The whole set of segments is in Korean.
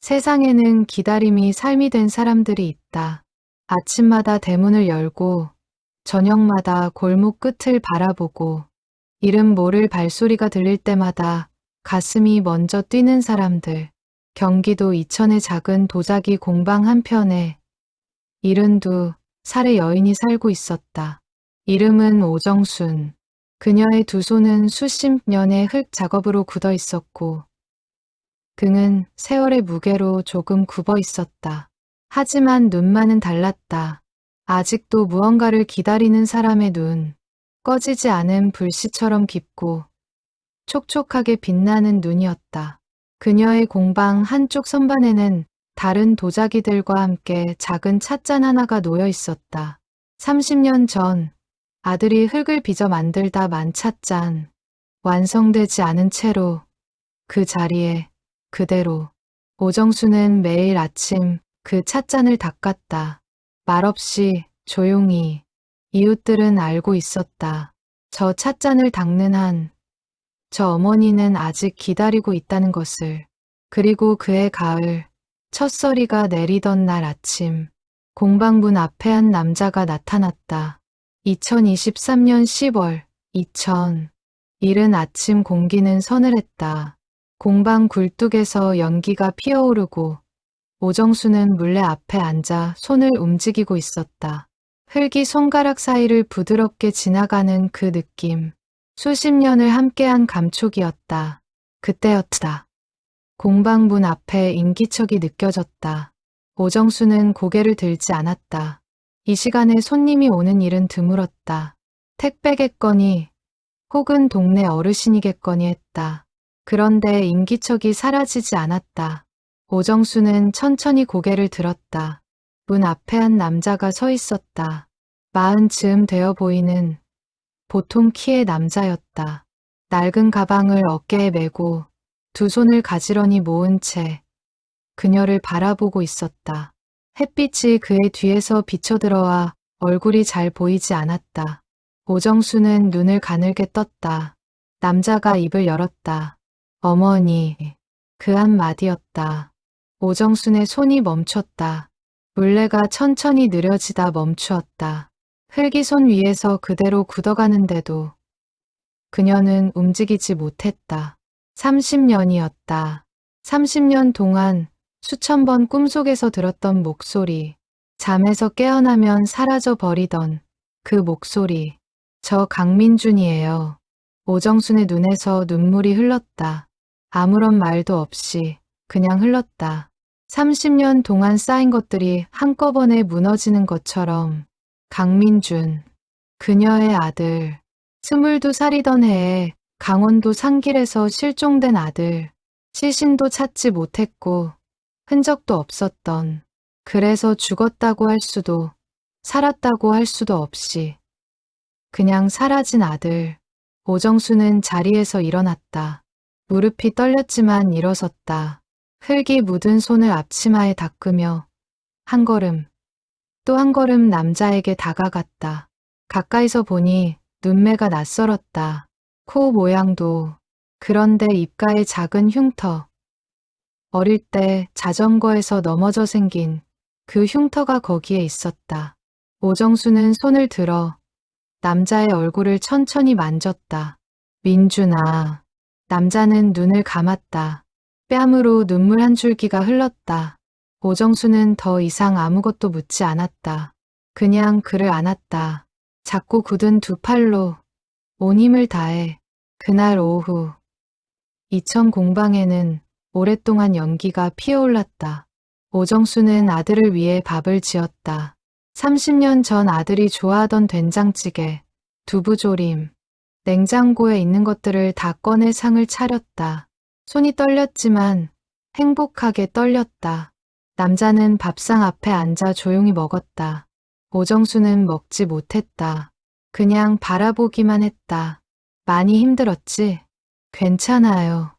세상에는 기다림이 삶이 된 사람들이 있다. 아침마다 대문을 열고 저녁마다 골목 끝을 바라보고 이름 모를 발소리가 들릴 때마다 가슴이 먼저 뛰는 사람들. 경기도 이천의 작은 도자기 공방 한편에 72살의 여인이 살고 있었다. 이름은 오정순. 그녀의 두 손은 수십 년의 흙 작업으로 굳어 있었고 등은 세월의 무게로 조금 굽어 있었다. 하지만 눈만은 달랐다. 아직도 무언가를 기다리는 사람의 눈. 꺼지지 않은 불씨처럼 깊고 촉촉하게 빛나는 눈이었다. 그녀의 공방 한쪽 선반에는 다른 도자기들과 함께 작은 찻잔 하나가 놓여 있었다. 30년 전 아들이 흙을 빚어 만들다 만 찻잔. 완성되지 않은 채로 그 자리에 그대로. 오정수는 매일 아침 그 찻잔을 닦았다. 말없이 조용히. 이웃들은 알고 있었다. 저 찻잔을 닦는 한 저 어머니는 아직 기다리고 있다는 것을. 그리고 그해 가을 첫서리가 내리던 날 아침 공방문 앞에 한 남자가 나타났다. 2023년 10월 이른 아침 공기는 서늘했다. 공방 굴뚝에서 연기가 피어오르고 오정수는 물레 앞에 앉아 손을 움직이고 있었다. 흙이 손가락 사이를 부드럽게 지나가는 그 느낌. 수십 년을 함께한 감촉이었다. 그때였다. 공방문 앞에 인기척이 느껴졌다. 오정수는 고개를 들지 않았다. 이 시간에 손님이 오는 일은 드물었다. 택배겠거니 혹은 동네 어르신이겠거니 했다. 그런데 인기척이 사라지지 않았다. 오정수는 천천히 고개를 들었다. 문 앞에 한 남자가 서 있었다. 40쯤 되어 보이는 보통 키의 남자였다. 낡은 가방을 어깨에 메고 두 손을 가지런히 모은 채 그녀를 바라보고 있었다. 햇빛이 그의 뒤에서 비쳐들어와 얼굴이 잘 보이지 않았다. 오정수는 눈을 가늘게 떴다. 남자가 입을 열었다. 어머니. 그 한마디였다. 오정순의 손이 멈췄다. 물레가 천천히 느려지다 멈추었다. 흙이 손 위에서 그대로 굳어가는데도 그녀는 움직이지 못했다. 30년이었다. 30년 동안 수천 번 꿈속에서 들었던 목소리, 잠에서 깨어나면 사라져 버리던 그 목소리. 저 강민준이에요. 오정순의 눈에서 눈물이 흘렀다. 아무런 말도 없이 그냥 흘렀다. 30년 동안 쌓인 것들이 한꺼번에 무너지는 것처럼. 강민준, 그녀의 아들. 22살이던 해에 강원도 산길에서 실종된 아들. 시신도 찾지 못했고 흔적도 없었던. 그래서 죽었다고 할 수도 살았다고 할 수도 없이 그냥 사라진 아들. 오정수는 자리에서 일어났다. 무릎이 떨렸지만 일어섰다. 흙이 묻은 손을 앞치마에 닦으며 한 걸음, 또 한 걸음 남자에게 다가갔다. 가까이서 보니 눈매가 낯설었다. 코 모양도. 그런데 입가에 작은 흉터. 어릴 때 자전거에서 넘어져 생긴 그 흉터가 거기에 있었다. 오정수는 손을 들어 남자의 얼굴을 천천히 만졌다. 민준아. 남자는 눈을 감았다. 뺨으로 눈물 한 줄기가 흘렀다. 오정수는 더 이상 아무것도 묻지 않았다. 그냥 그를 안았다. 작고 굳은 두 팔로 온 힘을 다해. 그날 오후 이천 공방에는 오랫동안 연기가 피어올랐다. 오정수는 아들을 위해 밥을 지었다. 30년 전 아들이 좋아하던 된장찌개, 두부조림, 냉장고에 있는 것들을 다 꺼내 상을 차렸다. 손이 떨렸지만 행복하게 떨렸다. 남자는 밥상 앞에 앉아 조용히 먹었다. 오정수는 먹지 못했다. 그냥 바라보기만 했다. 많이 힘들었지? 괜찮아요.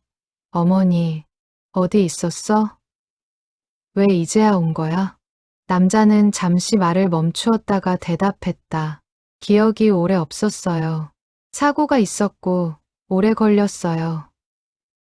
어머니, 어디 있었어? 왜 이제야 온 거야? 남자는 잠시 말을 멈추었다가 대답했다. 기억이 오래 없었어요. 사고가 있었고 오래 걸렸어요.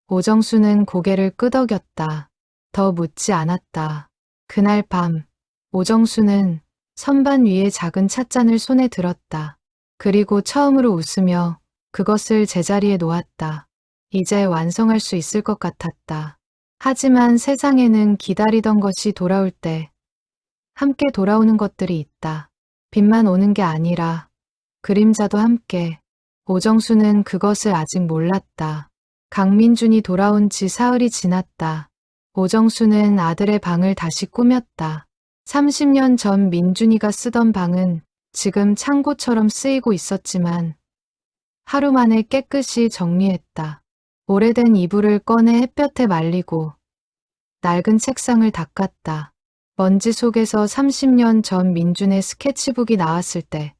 오정수는 고개를 끄덕였다. 더 묻지 않았다. 그날 밤 오정수는 선반 위에 작은 찻잔을 손에 들었다. 그리고 처음으로 웃으며 그것을 제자리에 놓았다. 이제 완성할 수 있을 것 같았다. 하지만 세상에는 기다리던 것이 돌아올 때 함께 돌아오는 것들이 있다. 빛만 오는 게 아니라 그림자도 함께. 오정수는 그것을 아직 몰랐다. 강민준이 돌아온 지 사흘이 지났다. 오정수는 아들의 방을 다시 꾸몄다. 30년 전 민준이가 쓰던 방은 지금 창고처럼 쓰이고 있었지만 하루 만에 깨끗이 정리했다. 오래된 이불을 꺼내 햇볕에 말리고 낡은 책상을 닦았다. 먼지 속에서 30년 전 민준의 스케치북이 나왔을 때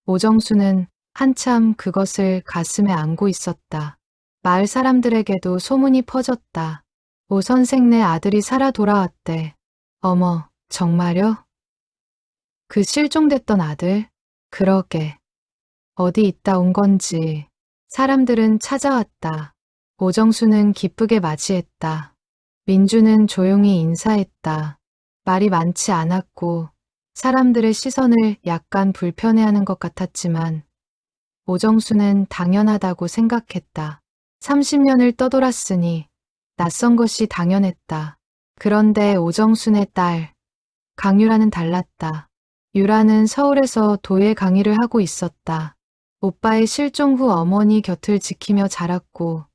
오정수는 한참 그것을 가슴에 안고 있었다. 마을 사람들에게도 소문이 퍼졌다. 오 선생네 아들이 살아 돌아왔대. 어머, 정말요? 그 실종됐던 아들? 그러게. 어디 있다 온 건지. 사람들은 찾아왔다. 오정수는 기쁘게 맞이했다. 민주는 조용히 인사했다. 말이 많지 않았고 사람들의 시선을 약간 불편해하는 것 같았지만 오정수는 당연하다고 생각했다. 30년을 떠돌았으니 낯선 것이 당연했다. 그런데 오정순의 딸 강유라는 달랐다. 유라는 서울에서 도예 강의를 하고 있었다. 오빠의 실종 후 어머니 곁을 지키며 자랐고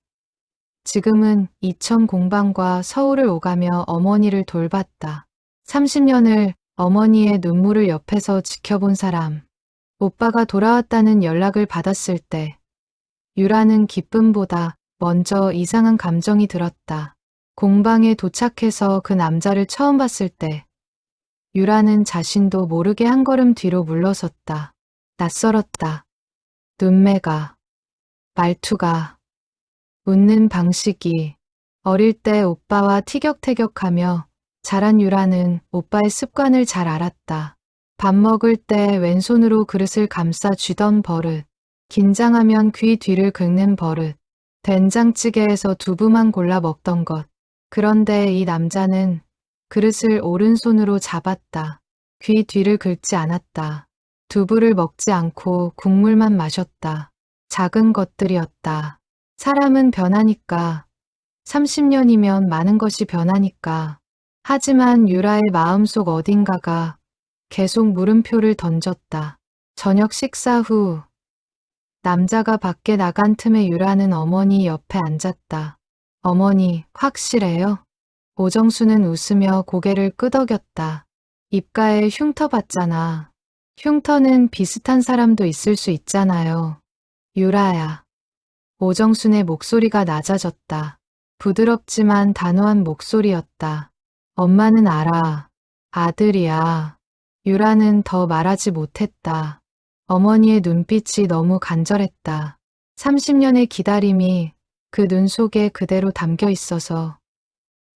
지금은 이천 공방과 서울을 오가며 어머니를 돌봤다. 30년을 어머니의 눈물을 옆에서 지켜본 사람. 오빠가 돌아왔다는 연락을 받았을 때 유라는 기쁨보다 먼저 이상한 감정이 들었다. 공방에 도착해서 그 남자를 처음 봤을 때 유라는 자신도 모르게 한 걸음 뒤로 물러섰다. 낯설었다. 눈매가, 말투가, 웃는 방식이. 어릴 때 오빠와 티격태격하며 자란 유라는 오빠의 습관을 잘 알았다. 밥 먹을 때 왼손으로 그릇을 감싸 쥐던 버릇, 긴장하면 귀 뒤를 긁는 버릇, 된장찌개에서 두부만 골라 먹던 것. 그런데 이 남자는 그릇을 오른손으로 잡았다. 귀 뒤를 긁지 않았다. 두부를 먹지 않고 국물만 마셨다. 작은 것들이었다. 사람은 변하니까. 30년이면 많은 것이 변하니까. 하지만 유라의 마음속 어딘가가 계속 물음표를 던졌다. 저녁 식사 후 남자가 밖에 나간 틈에 유라는 어머니 옆에 앉았다. 어머니, 확실해요? 오정수는 웃으며 고개를 끄덕였다. 입가에 흉터 봤잖아. 흉터는 비슷한 사람도 있을 수 있잖아요. 유라야. 오정순의 목소리가 낮아졌다. 부드럽지만 단호한 목소리였다. 엄마는 알아. 아들이야. 유라는 더 말하지 못했다. 어머니의 눈빛이 너무 간절했다. 30년의 기다림이 그 눈 속에 그대로 담겨 있어서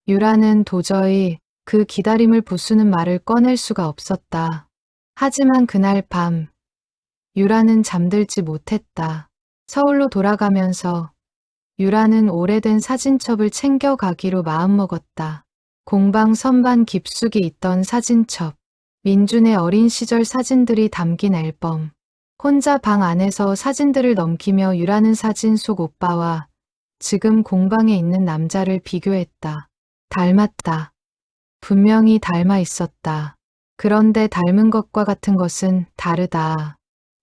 유라는 도저히 그 기다림을 부수는 말을 꺼낼 수가 없었다. 하지만 그날 밤 유라는 잠들지 못했다. 서울로 돌아가면서 유라는 오래된 사진첩을 챙겨가기로 마음먹었다. 공방 선반 깊숙이 있던 사진첩, 민준의 어린 시절 사진들이 담긴 앨범. 혼자 방 안에서 사진들을 넘기며 유라는 사진 속 오빠와 지금 공방에 있는 남자를 비교했다. 닮았다. 분명히 닮아 있었다. 그런데 닮은 것과 같은 것은 다르다.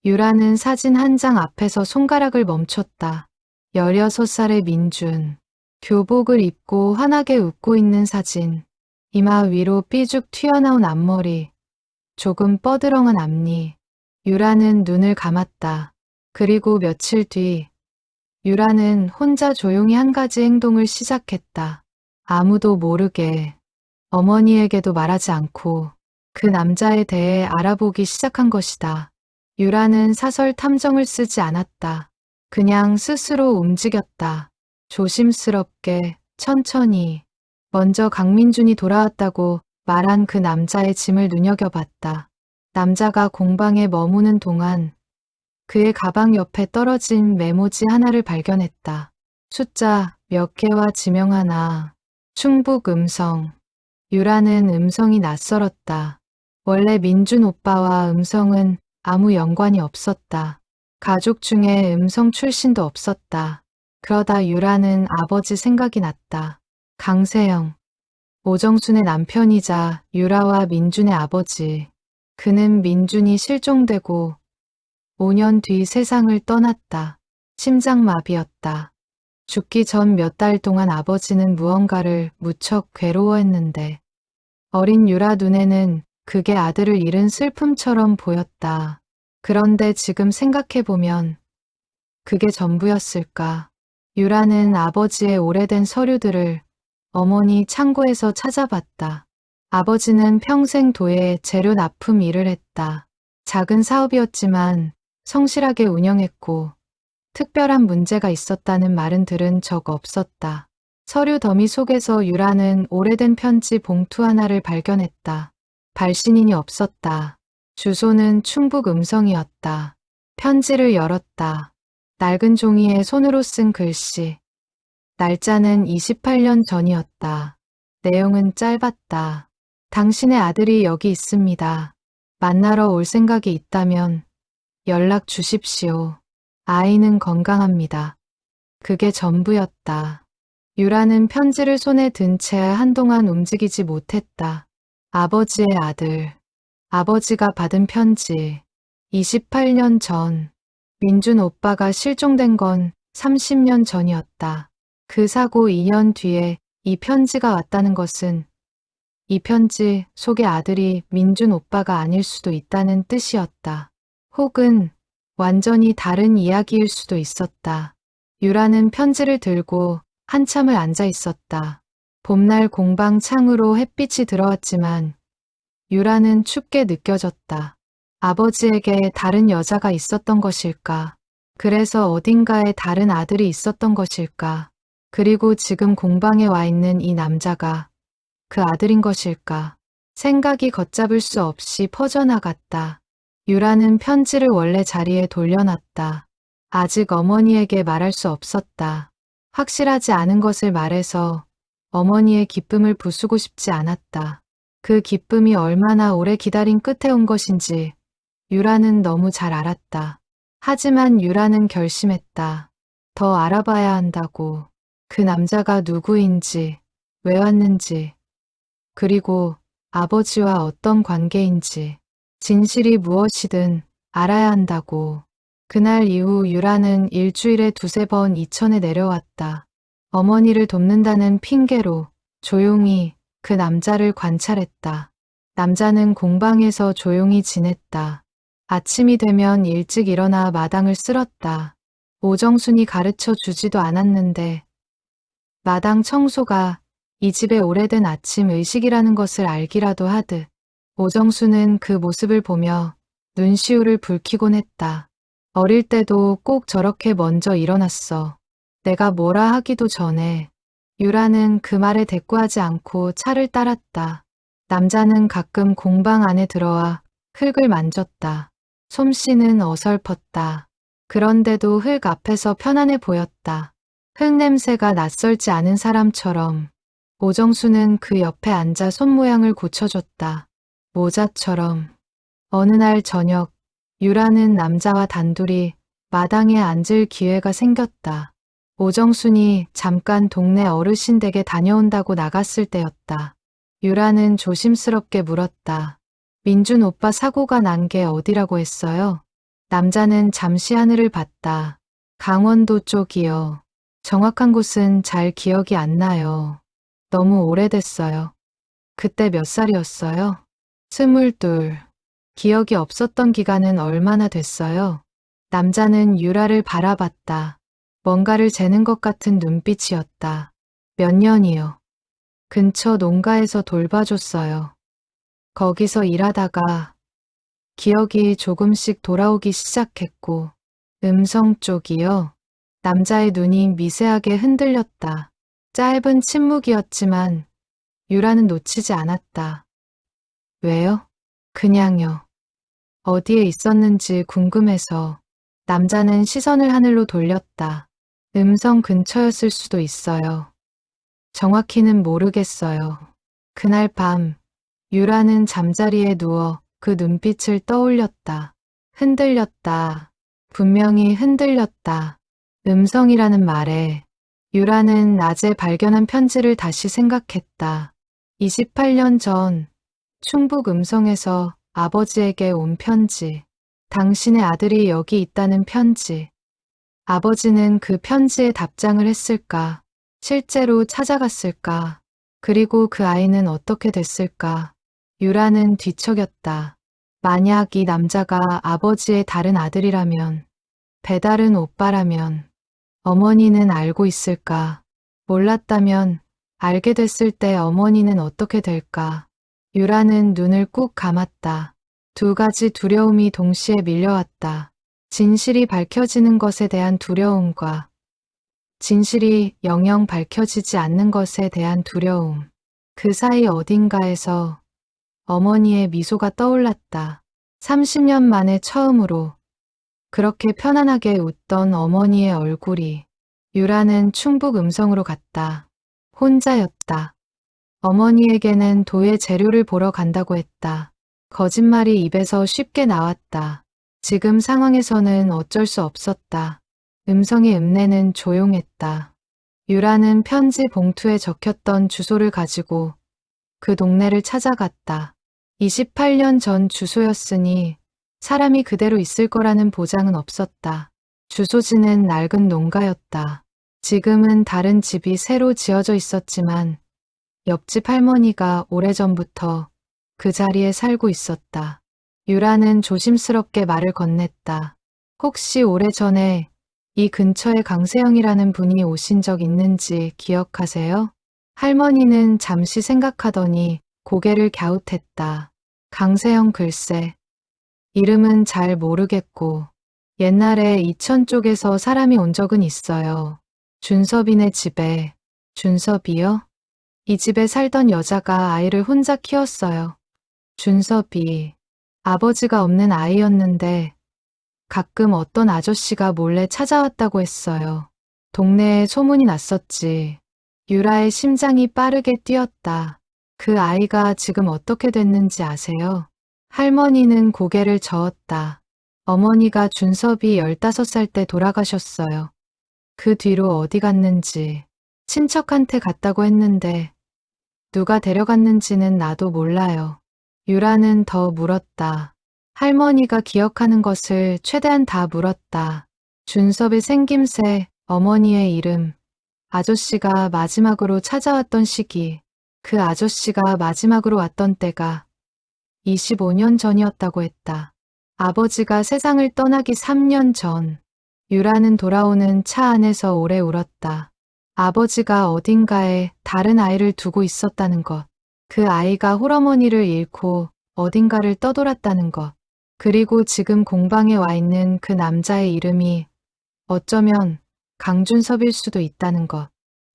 유라는 사진 한 장 앞에서 손가락을 멈췄다. 16살의 민준. 교복을 입고 환하게 웃고 있는 사진. 이마 위로 삐죽 튀어나온 앞머리. 조금 뻐드렁한 앞니. 유라는 눈을 감았다. 그리고 며칠 뒤 유라는 혼자 조용히 한 가지 행동을 시작했다. 아무도 모르게, 어머니에게도 말하지 않고 그 남자에 대해 알아보기 시작한 것이다. 유라는 사설 탐정을 쓰지 않았다. 그냥 스스로 움직였다. 조심스럽게, 천천히. 먼저 강민준이 돌아왔다고 말한 그 남자의 짐을 눈여겨봤다. 남자가 공방에 머무는 동안 그의 가방 옆에 떨어진 메모지 하나를 발견했다. 숫자 몇 개와 지명 하나. 충북 음성. 유라는 음성이 낯설었다. 원래 민준 오빠와 음성은 아무 연관이 없었다. 가족 중에 음성 출신도 없었다. 그러다 유라는 아버지 생각이 났다. 강세영. 오정순의 남편이자 유라와 민준의 아버지. 그는 민준이 실종되고 5년 뒤 세상을 떠났다. 심장마비였다. 죽기 전 몇 달 동안 아버지는 무언가를 무척 괴로워했는데 어린 유라 눈에는 그게 아들을 잃은 슬픔처럼 보였다. 그런데 지금 생각해보면 그게 전부였을까? 유라는 아버지의 오래된 서류들을 어머니 창고에서 찾아봤다. 아버지는 평생 도에 재료 납품 일을 했다. 작은 사업이었지만 성실하게 운영했고 특별한 문제가 있었다는 말은 들은 적 없었다. 서류 더미 속에서 유라는 오래된 편지 봉투 하나를 발견했다. 발신인이 없었다. 주소는 충북 음성이었다. 편지를 열었다. 낡은 종이에 손으로 쓴 글씨. 날짜는 28년 전이었다. 내용은 짧았다. 당신의 아들이 여기 있습니다. 만나러 올 생각이 있다면 연락 주십시오. 아이는 건강합니다. 그게 전부였다. 유라는 편지를 손에 든 채 한동안 움직이지 못했다. 아버지의 아들. 아버지가 받은 편지. 28년 전. 민준 오빠가 실종된 건 30년 전이었다. 그 사고 2년 뒤에 이 편지가 왔다는 것은 이 편지 속의 아들이 민준 오빠가 아닐 수도 있다는 뜻이었다. 혹은 완전히 다른 이야기일 수도 있었다. 유라는 편지를 들고 한참을 앉아 있었다. 봄날 공방 창으로 햇빛이 들어왔지만 유라는 춥게 느껴졌다. 아버지에게 다른 여자가 있었던 것일까? 그래서 어딘가에 다른 아들이 있었던 것일까? 그리고 지금 공방에 와 있는 이 남자가 그 아들인 것일까? 생각이 걷잡을 수 없이 퍼져나갔다. 유라는 편지를 원래 자리에 돌려놨다. 아직 어머니에게 말할 수 없었다. 확실하지 않은 것을 말해서 어머니의 기쁨을 부수고 싶지 않았다. 그 기쁨이 얼마나 오래 기다린 끝에 온 것인지 유라는 너무 잘 알았다. 하지만 유라는 결심했다. 더 알아봐야 한다고. 그 남자가 누구인지, 왜 왔는지, 그리고 아버지와 어떤 관계인지, 진실이 무엇이든 알아야 한다고. 그날 이후 유라는 일주일에 2~3번 이천에 내려왔다. 어머니를 돕는다는 핑계로 조용히 그 남자를 관찰했다. 남자는 공방에서 조용히 지냈다. 아침이 되면 일찍 일어나 마당을 쓸었다. 오정순이 가르쳐 주지도 않았는데 마당 청소가 이 집의 오래된 아침 의식이라는 것을 알기라도 하듯 오정수는 그 모습을 보며 눈시울을 붉히곤 했다. 어릴 때도 꼭 저렇게 먼저 일어났어. 내가 뭐라 하기도 전에. 유라는 그 말에 대꾸하지 않고 차를 따랐다. 남자는 가끔 공방 안에 들어와 흙을 만졌다. 솜씨는 어설펐다. 그런데도 흙 앞에서 편안해 보였다. 흙 냄새가 낯설지 않은 사람처럼. 오정수는 그 옆에 앉아 손모양을 고쳐줬다. 모자처럼. 어느 날 저녁, 유라는 남자와 단둘이 마당에 앉을 기회가 생겼다. 오정순이 잠깐 동네 어르신 댁에 다녀온다고 나갔을 때였다. 유라는 조심스럽게 물었다. 민준 오빠 사고가 난 게 어디라고 했어요? 남자는 잠시 하늘을 봤다. 강원도 쪽이요. 정확한 곳은 잘 기억이 안 나요. 너무 오래됐어요. 그때 몇 살이었어요? 22. 기억이 없었던 기간은 얼마나 됐어요? 남자는 유라를 바라봤다. 뭔가를 재는 것 같은 눈빛이었다. 몇 년이요? 근처 농가에서 돌봐줬어요. 거기서 일하다가 기억이 조금씩 돌아오기 시작했고, 음성 쪽이요? 남자의 눈이 미세하게 흔들렸다. 짧은 침묵이었지만 유라는 놓치지 않았다. 왜요? 그냥요. 어디에 있었는지 궁금해서. 남자는 시선을 하늘로 돌렸다. 음성 근처였을 수도 있어요. 정확히는 모르겠어요. 그날 밤 유라는 잠자리에 누워 그 눈빛을 떠올렸다. 흔들렸다. 분명히 흔들렸다. 음성이라는 말에 유라는 낮에 발견한 편지를 다시 생각했다. 28년 전 충북 음성에서 아버지에게 온 편지. 당신의 아들이 여기 있다는 편지. 아버지는 그 편지에 답장을 했을까? 실제로 찾아갔을까? 그리고 그 아이는 어떻게 됐을까? 유라는 뒤척였다. 만약 이 남자가 아버지의 다른 아들이라면, 배다른 오빠라면, 어머니는 알고 있을까? 몰랐다면, 알게 됐을 때 어머니는 어떻게 될까? 유라는 눈을 꾹 감았다. 두 가지 두려움이 동시에 밀려왔다. 진실이 밝혀지는 것에 대한 두려움과 진실이 영영 밝혀지지 않는 것에 대한 두려움. 그 사이 어딘가에서 어머니의 미소가 떠올랐다. 30년 만에 처음으로 그렇게 편안하게 웃던 어머니의 얼굴이. 유라는 충북 음성으로 갔다. 혼자였다. 어머니에게는 도예 재료를 보러 간다고 했다. 거짓말이 입에서 쉽게 나왔다. 지금 상황에서는 어쩔 수 없었다. 음성의 읍내는 조용했다. 유라는 편지 봉투에 적혔던 주소를 가지고 그 동네를 찾아갔다. 28년 전 주소였으니 사람이 그대로 있을 거라는 보장은 없었다. 주소지는 낡은 농가였다. 지금은 다른 집이 새로 지어져 있었지만 옆집 할머니가 오래전부터 그 자리에 살고 있었다. 유라는 조심스럽게 말을 건넸다. 혹시 오래전에 이 근처에 강세영이라는 분이 오신 적 있는지 기억하세요? 할머니는 잠시 생각하더니 고개를 갸웃했다. 강세영 글쎄. 이름은 잘 모르겠고 옛날에 이천 쪽에서 사람이 온 적은 있어요. 준섭이네 집에. 준섭이요? 이 집에 살던 여자가 아이를 혼자 키웠어요. 준섭이 아버지가 없는 아이였는데 가끔 어떤 아저씨가 몰래 찾아왔다고 했어요. 동네에 소문이 났었지. 유라의 심장이 빠르게 뛰었다. 그 아이가 지금 어떻게 됐는지 아세요? 할머니는 고개를 저었다. 어머니가 준섭이 15살 때 돌아가셨어요. 그 뒤로 어디 갔는지 친척한테 갔다고 했는데 누가 데려갔는지는 나도 몰라요. 유라는 더 물었다. 할머니가 기억하는 것을 최대한 다 물었다. 준섭의 생김새, 어머니의 이름, 아저씨가 마지막으로 찾아왔던 시기, 그 아저씨가 마지막으로 왔던 때가 25년 전이었다고 했다. 아버지가 세상을 떠나기 3년 전, 유라는 돌아오는 차 안에서 오래 울었다. 아버지가 어딘가에 다른 아이를 두고 있었다는 것, 그 아이가 홀어머니를 잃고 어딘가를 떠돌았다는 것, 그리고 지금 공방에 와 있는 그 남자의 이름이 어쩌면 강준섭일 수도 있다는 것.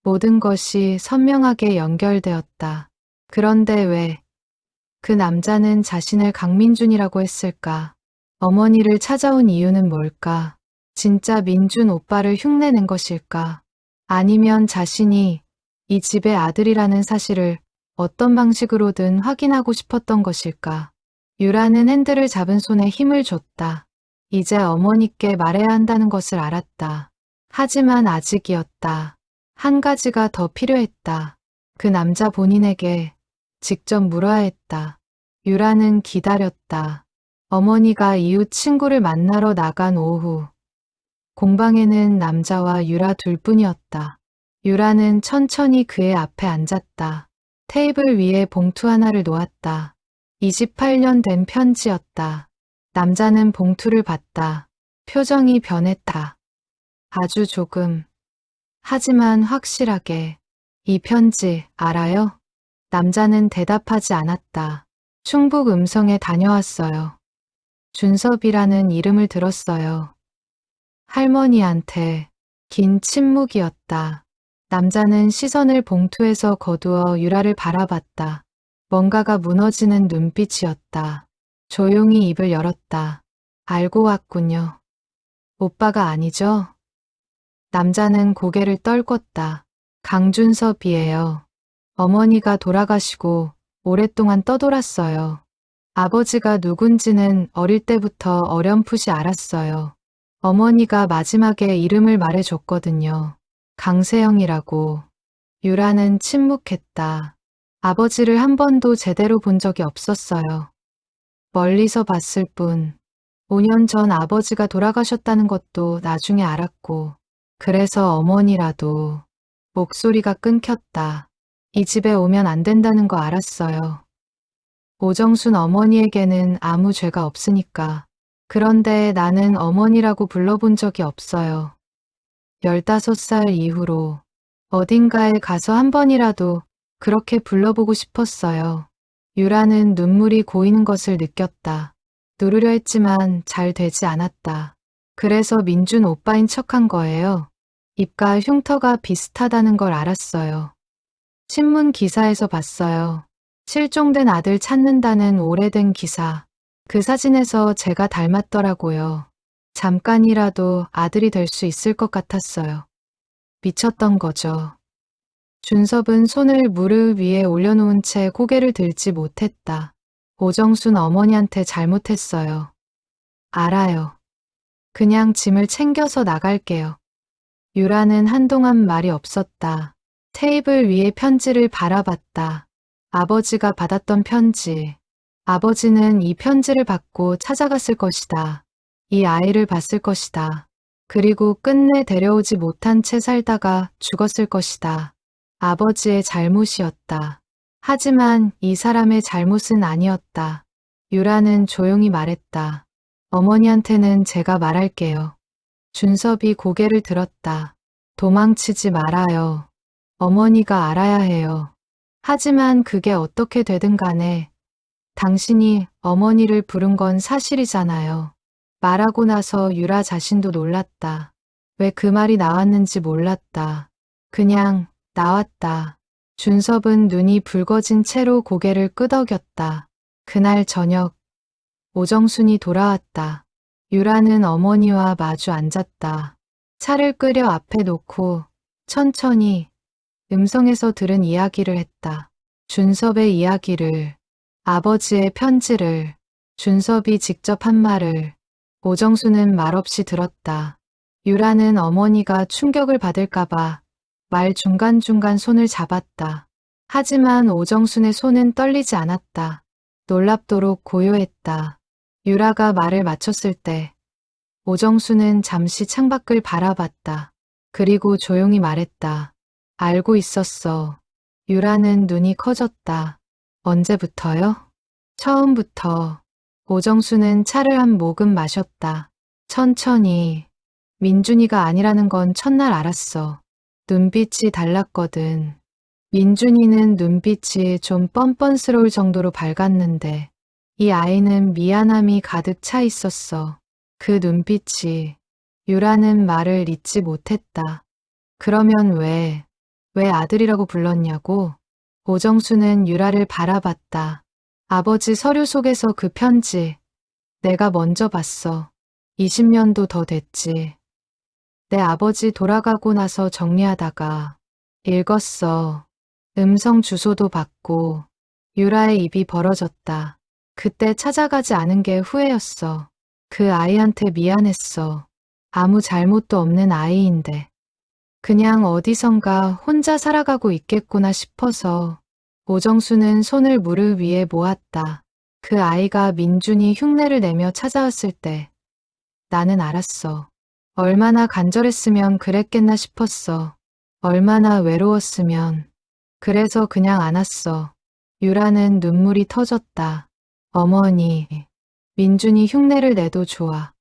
모든 것이 선명하게 연결되었다. 그런데 왜 그 남자는 자신을 강민준이라고 했을까? 어머니를 찾아온 이유는 뭘까? 진짜 민준 오빠를 흉내낸 것일까? 아니면 자신이 이 집의 아들이라는 사실을 어떤 방식으로든 확인하고 싶었던 것일까? 유라는 핸들을 잡은 손에 힘을 줬다. 이제 어머니께 말해야 한다는 것을 알았다. 하지만 아직이었다. 한 가지가 더 필요했다. 그 남자 본인에게 직접 물어야 했다. 유라는 기다렸다. 어머니가 이웃 친구를 만나러 나간 오후. 공방에는 남자와 유라 둘뿐이었다. 유라는 천천히 그의 앞에 앉았다. 테이블 위에 봉투 하나를 놓았다. 28년 된 편지였다. 남자는 봉투를 봤다. 표정이 변했다. 아주 조금. 하지만 확실하게. 이 편지 알아요? 남자는 대답하지 않았다. 충북 음성에 다녀왔어요. 준섭이라는 이름을 들었어요. 할머니한테. 긴 침묵이었다. 남자는 시선을 봉투에서 거두어 유라를 바라봤다. 뭔가가 무너지는 눈빛이었다. 조용히 입을 열었다. 알고 왔군요. 오빠가 아니죠? 남자는 고개를 떨궜다. 강준섭이에요. 어머니가 돌아가시고 오랫동안 떠돌았어요. 아버지가 누군지는 어릴 때부터 어렴풋이 알았어요. 어머니가 마지막에 이름을 말해줬거든요. 강세영이라고. 유라는 침묵했다. 아버지를 한 번도 제대로 본 적이 없었어요. 멀리서 봤을 뿐. 5년 전 아버지가 돌아가셨다는 것도 나중에 알았고, 그래서 어머니라도. 목소리가 끊겼다. 이 집에 오면 안 된다는 거 알았어요. 오정순 어머니에게는 아무 죄가 없으니까. 그런데 나는 어머니라고 불러본 적이 없어요. 15살 이후로 어딘가에 가서 한 번이라도 그렇게 불러보고 싶었어요. 유라는 눈물이 고이는 것을 느꼈다. 누르려 했지만 잘 되지 않았다. 그래서 민준 오빠인 척한 거예요. 입과 흉터가 비슷하다는 걸 알았어요. 신문 기사에서 봤어요. 실종된 아들 찾는다는 오래된 기사. 그 사진에서 제가 닮았더라고요. 잠깐이라도 아들이 될 수 있을 것 같았어요. 미쳤던 거죠. 준섭은 손을 무릎 위에 올려놓은 채 고개를 들지 못했다. 오정순 어머니한테 잘못했어요. 알아요. 그냥 짐을 챙겨서 나갈게요. 유라는 한동안 말이 없었다. 테이블 위에 편지를 바라봤다. 아버지가 받았던 편지. 아버지는 이 편지를 받고 찾아갔을 것이다. 이 아이를 봤을 것이다. 그리고 끝내 데려오지 못한 채 살다가 죽었을 것이다. 아버지의 잘못이었다. 하지만 이 사람의 잘못은 아니었다. 유라는 조용히 말했다. 어머니한테는 제가 말할게요. 준섭이 고개를 들었다. 도망치지 말아요. 어머니가 알아야 해요. 하지만 그게 어떻게 되든 간에 당신이 어머니를 부른 건 사실이잖아요. 말하고 나서 유라 자신도 놀랐다. 왜 그 말이 나왔는지 몰랐다. 그냥 나왔다. 준섭은 눈이 붉어진 채로 고개를 끄덕였다. 그날 저녁 오정순이 돌아왔다. 유라는 어머니와 마주 앉았다. 차를 끓여 앞에 놓고 천천히 음성에서 들은 이야기를 했다. 준섭의 이야기를, 아버지의 편지를, 준섭이 직접 한 말을. 오정수는 말없이 들었다. 유라는 어머니가 충격을 받을까봐 말 중간중간 손을 잡았다. 하지만 오정순의 손은 떨리지 않았다. 놀랍도록 고요했다. 유라가 말을 마쳤을 때 오정수는 잠시 창밖을 바라봤다. 그리고 조용히 말했다. 알고 있었어. 유라는 눈이 커졌다. 언제부터요? 처음부터. 오정수는 차를 한 모금 마셨다. 천천히. 민준이가 아니라는 건 첫날 알았어. 눈빛이 달랐거든. 민준이는 눈빛이 좀 뻔뻔스러울 정도로 밝았는데 이 아이는 미안함이 가득 차 있었어. 그 눈빛이. 유라는 말을 잇지 못했다. 그러면 왜 아들이라고 불렀냐고? 오정수는 유라를 바라봤다. 아버지 서류 속에서 그 편지. 내가 먼저 봤어. 20년도 더 됐지. 내 아버지 돌아가고 나서 정리하다가 읽었어. 음성 주소도 받고. 유라의 입이 벌어졌다. 그때 찾아가지 않은 게 후회였어. 그 아이한테 미안했어. 아무 잘못도 없는 아이인데. 그냥 어디선가 혼자 살아가고 있겠구나 싶어서. 오정수는 손을 무릎 위에 모았다. 그 아이가 민준이 흉내를 내며 찾아왔을 때 나는 알았어. 얼마나 간절했으면 그랬겠나 싶었어. 얼마나 외로웠으면. 그래서 그냥 안았어. 유라는 눈물이 터졌다. 어머니, 민준이 흉내를 내도 좋아.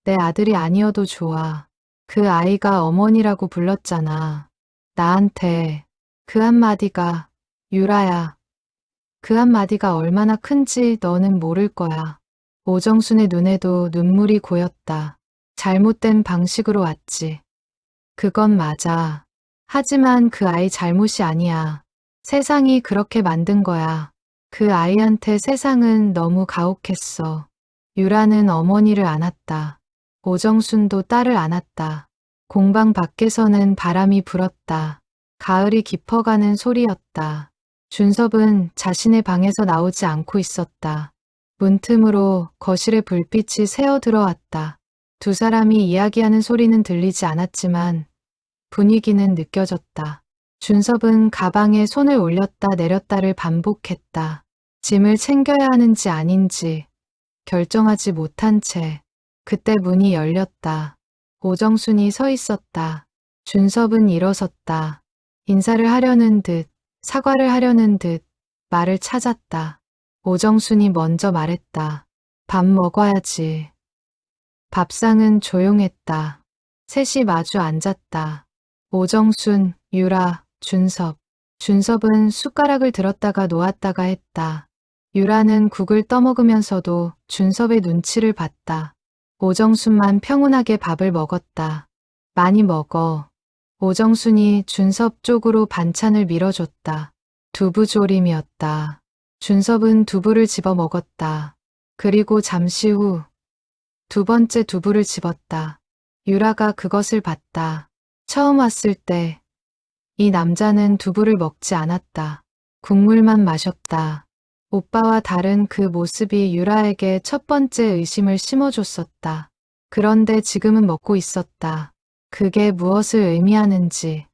내 아들이 아니어도 좋아. 그 아이가 어머니라고 불렀잖아. 나한테 그 한마디가, 유라야. 그 한마디가 얼마나 큰지 너는 모를 거야. 오정순의 눈에도 눈물이 고였다. 잘못된 방식으로 왔지. 그건 맞아. 하지만 그 아이 잘못이 아니야. 세상이 그렇게 만든 거야. 그 아이한테 세상은 너무 가혹했어. 유라는 어머니를 안았다. 오정순도 딸을 안았다. 공방 밖에서는 바람이 불었다. 가을이 깊어가는 소리였다. 준섭은 자신의 방에서 나오지 않고 있었다. 문틈으로 거실에 불빛이 새어 들어왔다. 두 사람이 이야기하는 소리는 들리지 않았지만 분위기는 느껴졌다. 준섭은 가방에 손을 올렸다 내렸다를 반복했다. 짐을 챙겨야 하는지 아닌지 결정하지 못한 채 그때 문이 열렸다. 오정순이 서 있었다. 준섭은 일어섰다. 인사를 하려는 듯, 사과를 하려는 듯 말을 찾았다. 오정순이 먼저 말했다. 밥 먹어야지. 밥상은 조용했다. 셋이 마주 앉았다. 오정순, 유라, 준섭. 준섭은 숟가락을 들었다가 놓았다가 했다. 유라는 국을 떠먹으면서도 준섭의 눈치를 봤다. 오정순만 평온하게 밥을 먹었다. 많이 먹어. 오정순이 준섭 쪽으로 반찬을 밀어줬다. 두부조림이었다. 준섭은 두부를 집어 먹었다. 그리고 잠시 후 두 번째 두부를 집었다. 유라가 그것을 봤다. 처음 왔을 때 이 남자는 두부를 먹지 않았다. 국물만 마셨다. 오빠와 다른 그 모습이 유라에게 첫 번째 의심을 심어줬었다. 그런데 지금은 먹고 있었다. 그게 무엇을 의미하는지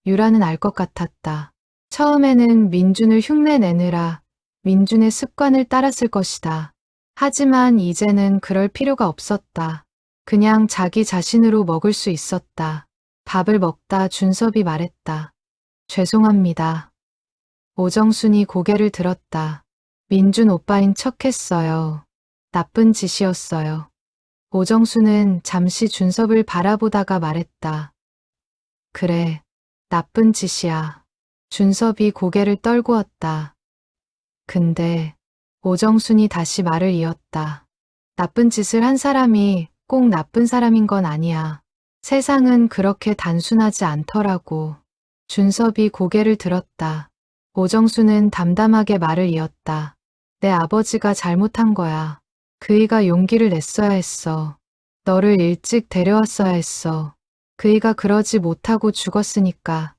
유라는 알 것 같았다. 처음에는 민준을 흉내내느라 민준의 습관을 따랐을 것이다. 하지만 이제는 그럴 필요가 없었다. 그냥 자기 자신으로 먹을 수 있었다. 밥을 먹다 준섭이 말했다. 죄송합니다. 오정순이 고개를 들었다. 민준 오빠인 척했어요. 나쁜 짓이었어요. 오정순은 잠시 준섭을 바라보다가 말했다. 그래, 나쁜 짓이야. 준섭이 고개를 떨구었다. 근데 오정순이 다시 말을 이었다. 나쁜 짓을 한 사람이 꼭 나쁜 사람인 건 아니야. 세상은 그렇게 단순하지 않더라고. 준섭이 고개를 들었다. 오정순은 담담하게 말을 이었다. 내 아버지가 잘못한 거야. 그이가 용기를 냈어야 했어. 너를 일찍 데려왔어야 했어. 그이가 그러지 못하고 죽었으니까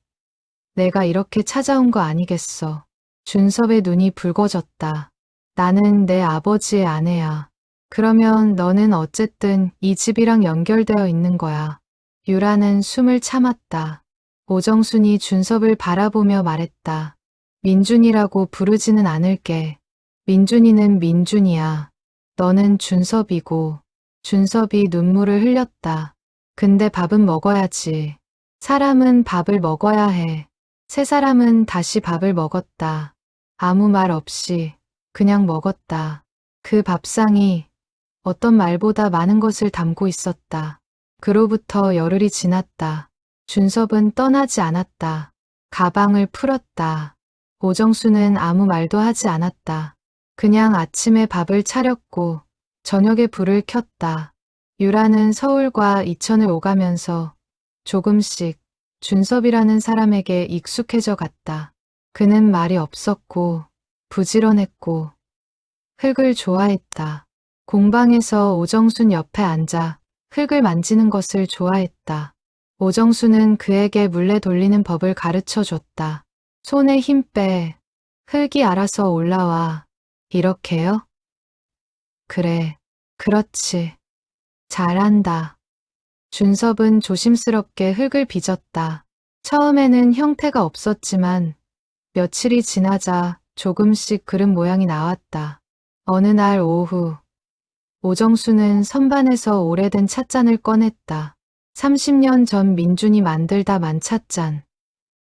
내가 이렇게 찾아온 거 아니겠어. 준섭의 눈이 붉어졌다. 나는 내 아버지의 아내야. 그러면 너는 어쨌든 이 집이랑 연결되어 있는 거야. 유라는 숨을 참았다. 오정순이 준섭을 바라보며 말했다. 민준이라고 부르지는 않을게. 민준이는 민준이야. 너는 준섭이고. 준섭이 눈물을 흘렸다. 근데 밥은 먹어야지. 사람은 밥을 먹어야 해. 세 사람은 다시 밥을 먹었다. 아무 말 없이 그냥 먹었다. 그 밥상이 어떤 말보다 많은 것을 담고 있었다. 그로부터 열흘이 지났다. 준섭은 떠나지 않았다. 가방을 풀었다. 오정수는 아무 말도 하지 않았다. 그냥 아침에 밥을 차렸고 저녁에 불을 켰다. 유라는 서울과 이천을 오가면서 조금씩 준섭이라는 사람에게 익숙해져 갔다. 그는 말이 없었고 부지런했고 흙을 좋아했다. 공방에서 오정순 옆에 앉아 흙을 만지는 것을 좋아했다. 오정수는 그에게 물레 돌리는 법을 가르쳐 줬다. 손에 힘 빼. 흙이 알아서 올라와. 이렇게요? 그래, 그렇지. 잘한다. 준섭은 조심스럽게 흙을 빚었다. 처음에는 형태가 없었지만 며칠이 지나자 조금씩 그릇 모양이 나왔다. 어느 날 오후, 오정수는 선반에서 오래된 찻잔을 꺼냈다. 30년 전 민준이 만들다 만 찻잔.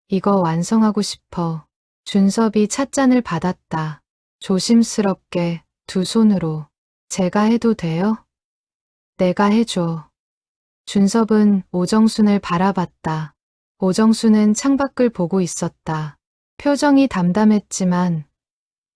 이거 완성하고 싶어. 준섭이 찻잔을 받았다. 조심스럽게 두 손으로. 제가 해도 돼요? 내가 해줘. 준섭은 오정순을 바라봤다. 오정순은 창밖을 보고 있었다. 표정이 담담했지만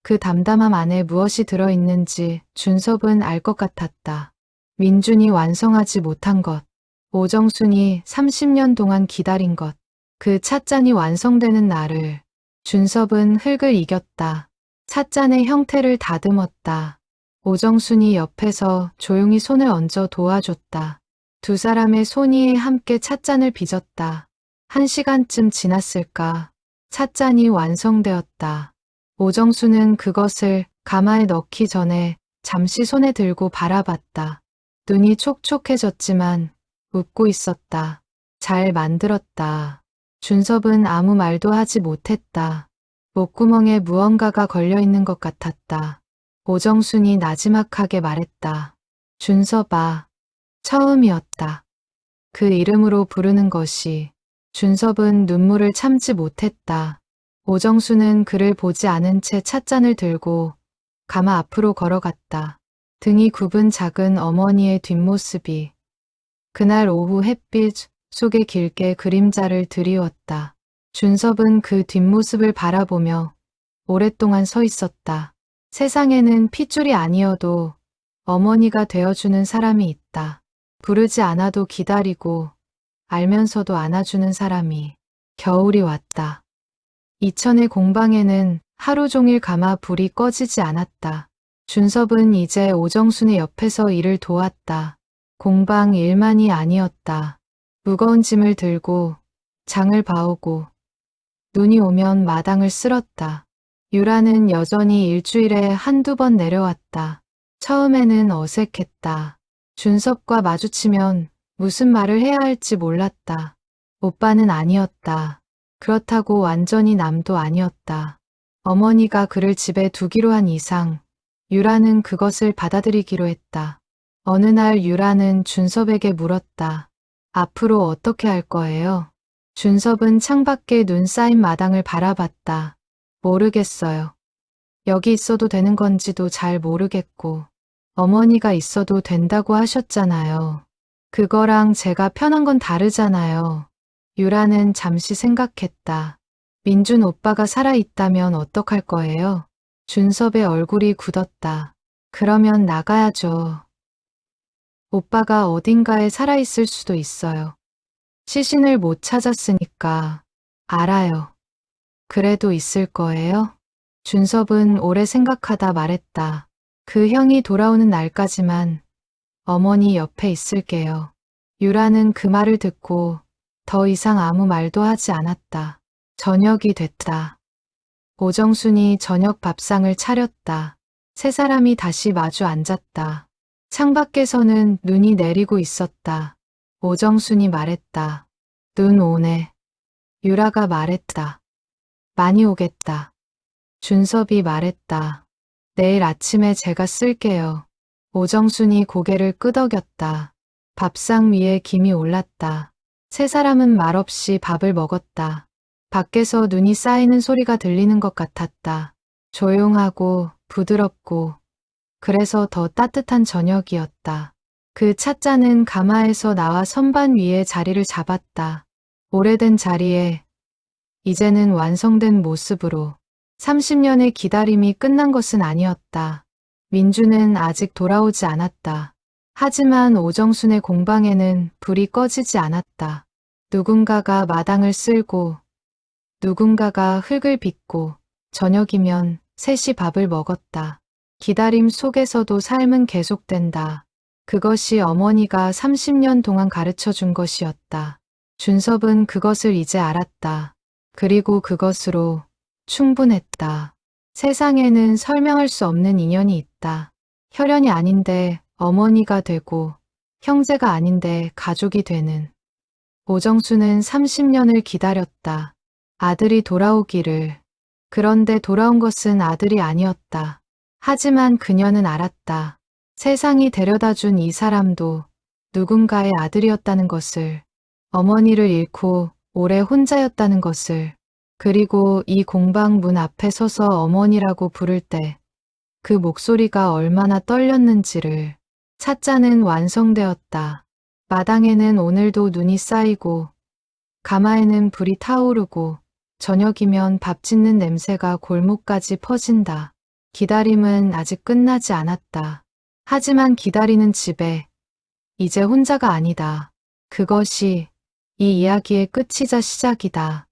그 담담함 안에 무엇이 들어있는지 준섭은 알 것 같았다. 민준이 완성하지 못한 것. 오정순이 30년 동안 기다린 것. 그 찻잔이 완성되는 날을 준섭은 흙을 이겼다. 찻잔의 형태를 다듬었다. 오정순이 옆에서 조용히 손을 얹어 도와줬다. 두 사람의 손이 함께 찻잔을 빚었다. 1시간쯤 지났을까. 찻잔이 완성되었다. 오정수는 그것을 가마에 넣기 전에 잠시 손에 들고 바라봤다. 눈이 촉촉해졌지만 웃고 있었다. 잘 만들었다. 준섭은 아무 말도 하지 못했다. 목구멍에 무언가가 걸려있는 것 같았다. 오정순이 나지막하게 말했다. 준섭아. 처음이었다. 그 이름으로 부르는 것이. 준섭은 눈물을 참지 못했다. 오정수는 그를 보지 않은 채 찻잔을 들고 가마 앞으로 걸어갔다. 등이 굽은 작은 어머니의 뒷모습이 그날 오후 햇빛 속에 길게 그림자를 드리웠다. 준섭은 그 뒷모습을 바라보며 오랫동안 서 있었다. 세상에는 핏줄이 아니어도 어머니가 되어주는 사람이 있다. 부르지 않아도 기다리고 알면서도 안아주는 사람이. 겨울이 왔다. 이천의 공방에는 하루 종일 가마 불이 꺼지지 않았다. 준섭은 이제 오정순의 옆에서 일을 도왔다. 공방 일만이 아니었다. 무거운 짐을 들고 장을 봐오고 눈이 오면 마당을 쓸었다. 유라는 여전히 일주일에 한두 번 내려왔다. 처음에는 어색했다. 준섭과 마주치면 무슨 말을 해야 할지 몰랐다. 오빠는 아니었다. 그렇다고 완전히 남도 아니었다. 어머니가 그를 집에 두기로 한 이상 유라는 그것을 받아들이기로 했다. 어느 날 유라는 준섭에게 물었다. 앞으로 어떻게 할 거예요? 준섭은 창밖에 눈 쌓인 마당을 바라봤다. 모르겠어요. 여기 있어도 되는 건지도 잘 모르겠고 어머니가 있어도 된다고 하셨잖아요. 그거랑 제가 편한 건 다르잖아요. 유라는 잠시 생각했다. 민준 오빠가 살아있다면 어떡할 거예요? 준섭의 얼굴이 굳었다. 그러면 나가야죠. 오빠가 어딘가에 살아있을 수도 있어요. 시신을 못 찾았으니까. 알아요. 그래도 있을 거예요? 준섭은 오래 생각하다 말했다. 그 형이 돌아오는 날까지만 어머니 옆에 있을게요. 유라는 그 말을 듣고 더 이상 아무 말도 하지 않았다. 저녁이 됐다. 오정순이 저녁 밥상을 차렸다. 세 사람이 다시 마주 앉았다. 창밖에서는 눈이 내리고 있었다. 오정순이 말했다. 눈 오네. 유라가 말했다. 많이 오겠다. 준섭이 말했다. 내일 아침에 제가 쓸게요. 오정순이 고개를 끄덕였다. 밥상 위에 김이 올랐다. 세 사람은 말없이 밥을 먹었다. 밖에서 눈이 쌓이는 소리가 들리는 것 같았다. 조용하고 부드럽고 그래서 더 따뜻한 저녁이었다. 그 찻잔은 가마에서 나와 선반 위에 자리를 잡았다. 오래된 자리에 이제는 완성된 모습으로 30년의 기다림이 끝난 것은 아니었다. 민주는 아직 돌아오지 않았다. 하지만 오정순의 공방에는 불이 꺼지지 않았다. 누군가가 마당을 쓸고 누군가가 흙을 빚고 저녁이면 셋이 밥을 먹었다. 기다림 속에서도 삶은 계속된다. 그것이 어머니가 30년 동안 가르쳐 준 것이었다. 준섭은 그것을 이제 알았다. 그리고 그것으로 충분했다. 세상에는 설명할 수 없는 인연이 있다. 혈연이 아닌데 어머니가 되고 형제가 아닌데 가족이 되는. 오정수는 30년을 기다렸다. 아들이 돌아오기를. 그런데 돌아온 것은 아들이 아니었다. 하지만 그녀는 알았다. 세상이 데려다준 이 사람도 누군가의 아들이었다는 것을. 어머니를 잃고 오래 혼자였다는 것을. 그리고 이 공방 문 앞에 서서 어머니라고 부를 때 그 목소리가 얼마나 떨렸는지를. 찻잔은 완성되었다. 마당에는 오늘도 눈이 쌓이고 가마에는 불이 타오르고 저녁이면 밥 짓는 냄새가 골목까지 퍼진다. 기다림은 아직 끝나지 않았다. 하지만 기다리는 집에 이제 혼자가 아니다. 그것이 이 이야기의 끝이자 시작이다.